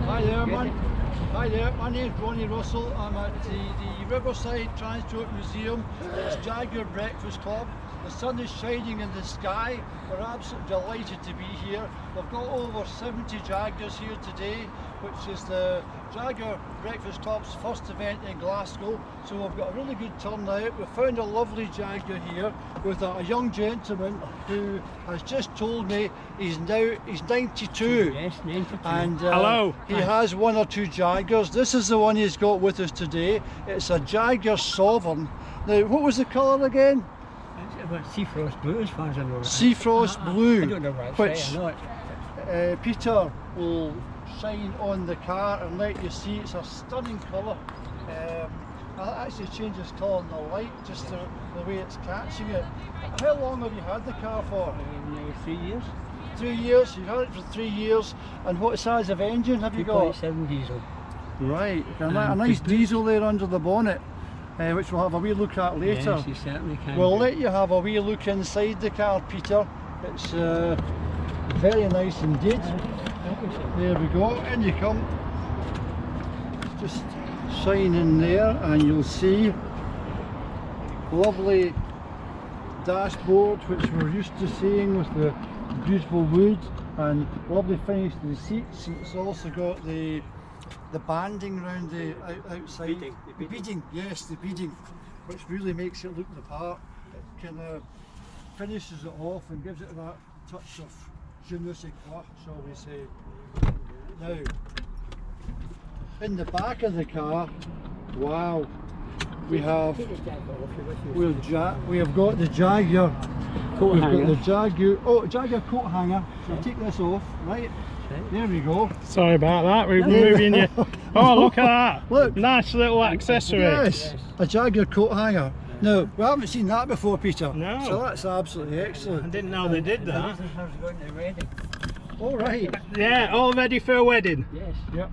Hi there, my name's Ronnie Russell. I'm at the Riverside Museum. It's Jaguar Breakfast Club. The sun is shining in the sky. We're absolutely delighted to be here. We've got over 70 Jaguars here today, which is the Jaguar Breakfast Club's first event in Glasgow. So we've got a really good turnout. We've found a lovely Jaguar here with a young gentleman who has just told me he's 92. Yes, 92. And hello. He has one or two Jaguars. This is the one he's got with us today. It's a Jaguar Sovereign. Now, what was the colour again? Sea Frost Blue, as far as I know. Sea Frost Blue. I don't know what which I know it. Peter will shine on the car and let you see. It's a stunning colour. I'll actually change its colour in the light, just the way it's catching it. How long have you had the car for? 3 years. 3 years. You've had it for 3 years. And what size of engine have you got? 2.7 diesel. Right, a nice diesel there under the bonnet, which we'll have a wee look at later. Yes, you certainly can. We'll let you have a wee look inside the car, Peter. It's very nice indeed. There we go, in you come. Just shine in there and you'll see lovely dashboard, which we're used to seeing with the beautiful wood, and lovely finish to the seats. It's also got the banding around the outside. The beading, yes, the beading, which really makes it look the part. It kind of finishes it off and gives it that touch of je ne sais quoi, shall we say. Now, in the back of the car, wow, we have got the Jaguar coat hanger. Jaguar coat hanger. So take this off, right? There we go. Sorry about that, we're moving you. Oh, look at that. Look. Nice little accessory. Yes, a Jaguar coat hanger. Now, we haven't seen that before, Peter. No. So that's absolutely excellent. I didn't know they did that. All right. Yeah, all ready for a wedding. Yes. Yep.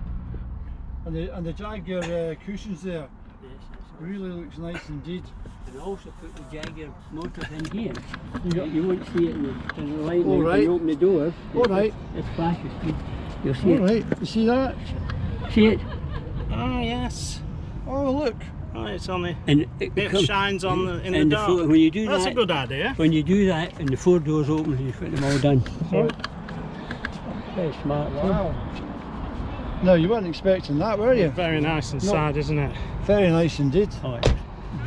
And the Jaguar cushions there. Yes, really looks nice indeed. and also put the Jaguar motors in here. You won't see it in the light when right. you open the door. Alright. It flashes. You'll see it. Alright, you see that? See it? Oh yes. Oh look. Oh, it's on the. And it shines on in the dark. When you do That's that, a good idea. When you do that, and the 4 doors open, and you put them all done. So, very smart. wow. No, you weren't expecting that, were you? Very nice inside, isn't it? Very nice indeed. Oh, it's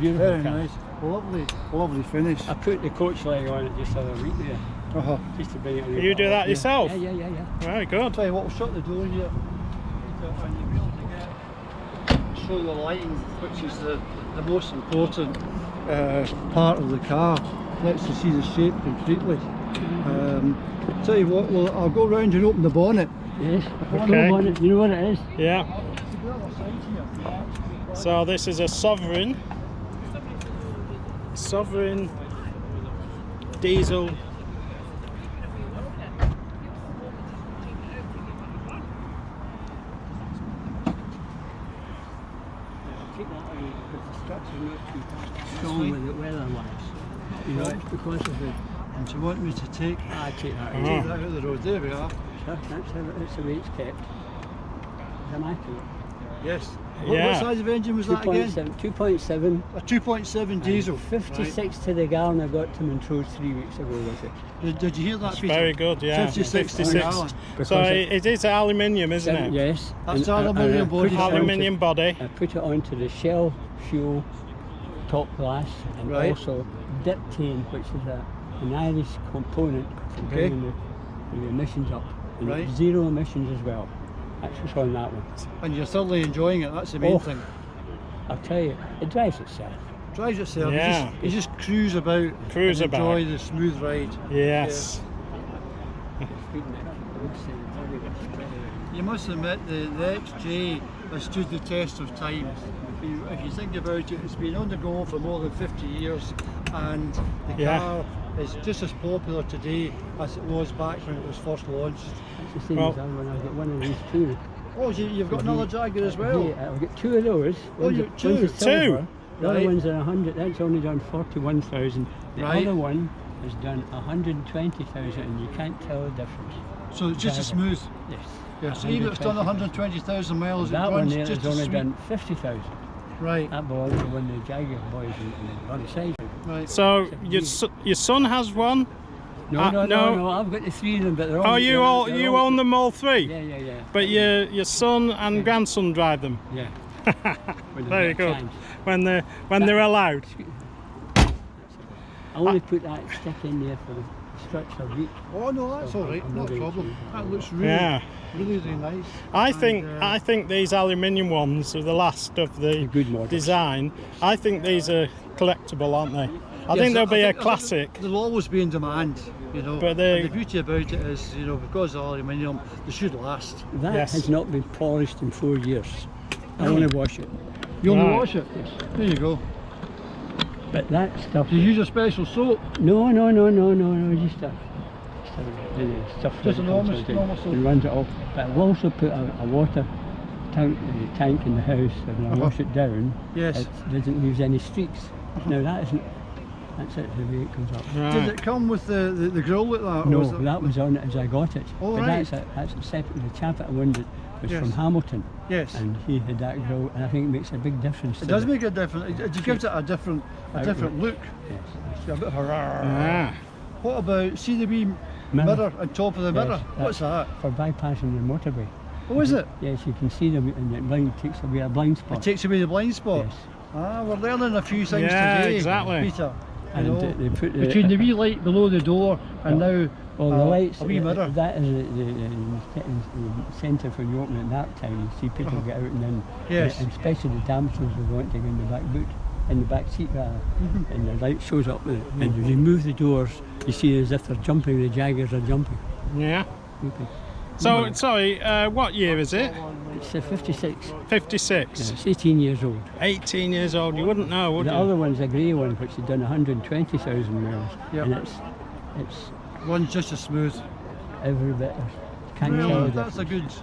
beautiful. Very car. nice. Lovely, lovely finish. I put the coach leg on it just the other week there, just to bring it on. You do that yourself? Yeah. Very good. Tell you what, we'll shut the door here, and you'll be able to show the lighting, which is the most important part of the car. Lets you see the shape completely. Tell you what, I'll go round and open the bonnet. Yes. Okay. Bonnet. You know what it is? Yeah. So this is a Sovereign diesel. Take that away because the struts are not too strong with it weather-wise. You know, it's because of the... And do you want me to take I take that away. that out of the road? There we are. That's the way it's kept. Am I to it? Yes. Yeah. What size of engine was that again? 2.7. A 2.7 diesel. 56 to the gallon. I got to Montrose 3 weeks ago with it. Did you hear that, Peter? Very good, yeah. 56 to the gallon. So it is aluminium, isn't it? Yes. That's aluminium body. Aluminium body. I put it onto the Shell fuel top glass and Right. also diptane, which is an Irish component for Okay. bringing the emissions up. And Right. it's zero emissions as well. That's what's on that one. And you're thoroughly enjoying it, that's the main thing. I'll tell you, it drives itself. Drives itself, Yeah. you just cruise about Cruise and about. enjoy the smooth ride. Yes. You must admit the XJ has stood the test of time. If you think about it, it's been on the go for more than 50 years, and the car is just as popular today as it was back when it was first launched. It's the same as when I've got one of these too. Oh, you've got another Jaguar as well? Yeah, I've got 2 of those. Oh, you two? One's a silver, Two? The other Right. one's a 100, that's only done 41,000. The Right. other one has done 120,000 and you can't tell the difference. So it's just as smooth. Yes. Yeah, so even if it's done 120,000 miles, That it one runs there just has only as sweet. done 50,000. Right, That belongs to one of the Jaguar boys in Riverside. right. So your son has one? No, I've got the three of them, but they're all... Oh, you own them all three? Yeah. But your son and grandson drive them? Yeah. Very good. When they're allowed. I only put that stick in there for the structure of it. Oh no, that's all right, not a problem. That looks really, Yeah. really nice. I think these aluminium ones are the last of the good models. design. I think these are collectible, aren't they? I Yes, think they'll be a think classic. They'll always be in demand, you know. But and the beauty about it is, you know, because of aluminium, they should last. That Yes. has not been polished in 4 years. I want to wash it. You only Right. wash it? There you go. But that stuff... Do you use a special soap? No, just a stuff Just that a comes normal- out normal soap. and runs it off. But I've also put a water tank in the house, and when I wash it down, Yes. it doesn't leave any streaks. Now that's it, the way it comes up. Right. Did it come with the grill like that? or No, was it- that was on it as I got it. Oh, but right. that's a separate. The chap that owned it was Yes. from Hamilton, Yes. and he had that grill, and I think it makes a big difference. It to does the- make a difference. It gives it a different look. Yes. Yeah, a bit of a rawr. Ah. What about, see the wee mirror on top of the mirror? Yes, What's that? For bypassing the motorway. Oh, is it? Yes, you can see them, and it takes away a blind spot. It takes away the blind spot. Yes. Ah, we're learning a few things Yeah, today, exactly. Peter. You And know, they put between the wee light below the door and now well, the lights, a wee mirror. that is the centre for you open at that time. You see people get out and then, Yes. and especially the dancers who want to go in the back boot, in the back seat rather, and the light shows up with it. And if you move the doors, you see as if they're jumping, the Jaguars are jumping. Yeah. Okay. So, sorry, what year is it? It's a 56. 56. Yeah, it's 18 years old. 18 years old. You wouldn't know, would The you? other one's a grey one, which has done 120,000 miles, Yep. and it's One's just as smooth. every bit. Can't tell Well, the that's a difference.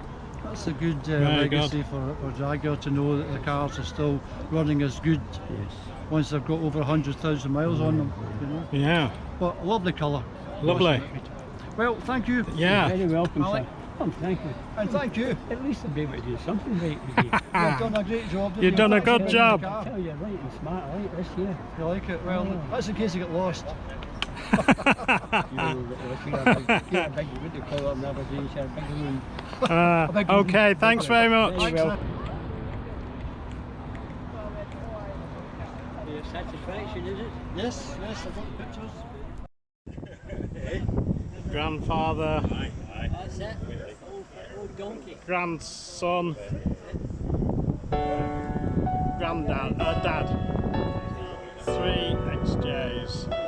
good Very legacy for Jaguar to know that the cars are still running as good Yes. once they've got over 100,000 miles on them. You know, Yeah. but a lovely colour. Lovely. Well, thank you. Yeah. Very welcome, Alec. sir. Oh, thank you. And thank you. At least I'll be able to do something right with you. You've done a great job. You've done a good Thanks for job. the I car. tell you, right and smart, I like this here. You like it? Well, that's in case you get lost. You're a big, what do you call it in Aberdeenshire, big room. Okay, thanks very much. Very well. Your satisfaction, is it? Yes, yes, I've got the pictures. Grandfather, That's it. Old donkey. grandson, dad. 3 XJs.